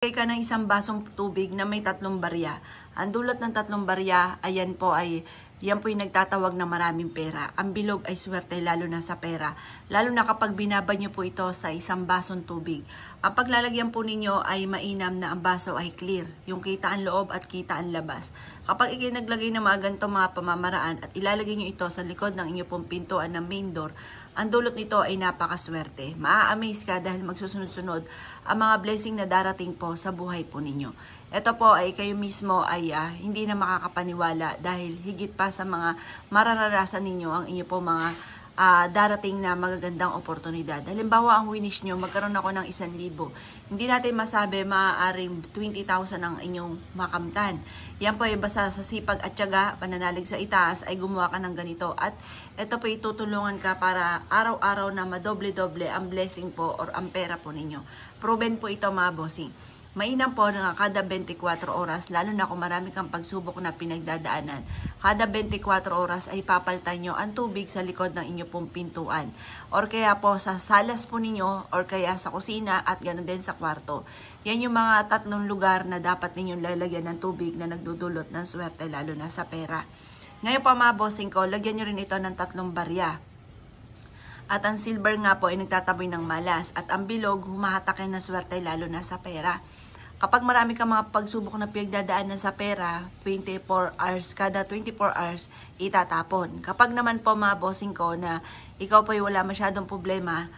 Ka ng isang basong tubig na may 3 barya. Ang dulot ng 3 barya, yan po yung nagtatawag na maraming pera. Ang bilog ay swerte lalo na sa pera. Lalo na kapag binaba nyo po ito sa isang basong tubig. Ang paglalagyan po ninyo ay mainam na ang baso ay clear. Yung kita ang loob at kita ang labas. Kapag naglagay ng mga ganitong mga pamamaraan at ilalagay nyo ito sa likod ng inyo pong pintuan ng main door, ang dulot nito ay napakaswerte. Maa-amaze ka dahil magsusunod-sunod ang mga blessing na darating po sa buhay po ninyo. Ito po ay kayo mismo ay hindi na makakapaniwala dahil higit pa sa mga mararanasan ninyo ang inyo po mga darating na magagandang oportunidad. Halimbawa, ang winish nyo, magkaroon ako ng 1,000. Hindi natin masabi, maaaring 20,000 ang inyong makamtan. Yan po ay basta sa sipag at tiyaga, pananalig sa itaas, ay gumawa ka ng ganito. At ito po itutulungan ka para araw-araw na madoble-doble ang blessing po or ang pera po ninyo. Proven po ito mga bossing. Mainam po na kada 24 oras, lalo na kung marami kang pagsubok na pinagdadaanan, kada 24 oras ay papalitan nyo ang tubig sa likod ng inyo pong pintuan. Or kaya po sa salas po ninyo, or kaya sa kusina at ganoon din sa kwarto. Yan yung mga 3 lugar na dapat ninyong lalagyan ng tubig na nagdudulot ng swerte lalo na sa pera. Ngayon pa mga bossing ko, lagyan nyo rin ito ng 3 barya. At ang silver nga po ay nagtataboy ng malas. At ang bilog, humahatakin ng swerte lalo na sa pera. Kapag marami kang mga pagsubok na pinagdadaanan sa pera, 24 hours, kada 24 hours, itatapon. Kapag naman po mga bossing ko na ikaw po ay wala masyadong problema,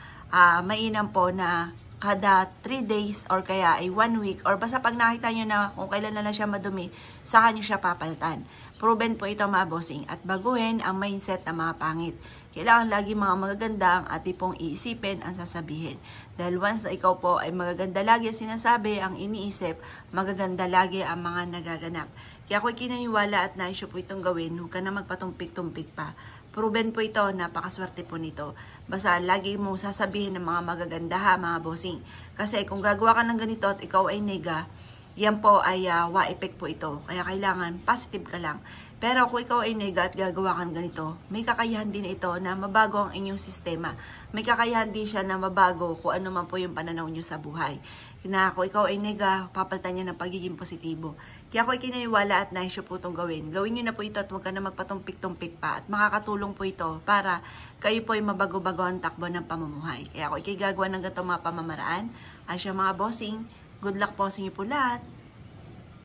mainam po na kada 3 days or kaya ay 1 week or basta pag nakita nyo na kung kailan na siya madumi, saka nyo siya papalitan. Proven po ito mga bossing at baguhin ang mindset ng mga pangit. Kailangan lagi mga magaganda ang ating pong iisipin ang sasabihin. Dahil once na ikaw po ay magaganda lagi ang sinasabi, ang iniisip, magaganda lagi ang mga nagaganap. Kaya ako'y kinaniwala at naisyo po itong gawin, huwag ka na magpatumpik-tumpik pa. Proven po ito, napakaswerte po nito. Basta lagi mong sasabihin ng mga magaganda ha, mga bossing. Kasi kung gagawa ka ng ganito at ikaw ay nega, yan po ay wa-effect po ito. Kaya kailangan positive ka lang. Pero kung ikaw ay nega at gagawa ka ng ganito, may kakayahan din ito na mabago ang inyong sistema. May kakayahan din siya na mabago kung ano man po yung pananaw nyo sa buhay. Na kung ikaw ay nega, papalitan niya ng pagiging positibo. Kaya ako'y kinaniwala at naisyo po itong gawin. Gawin nyo na po ito at huwag ka na magpatumpik-tumpik pa. At makakatulong po ito para kayo po ay mabago-bago ang takbo ng pamumuhay. Kaya ako'y gagawa ng ganitong mga pamamaraan. Ay siya mga bossing, good luck po sa inyo po lahat.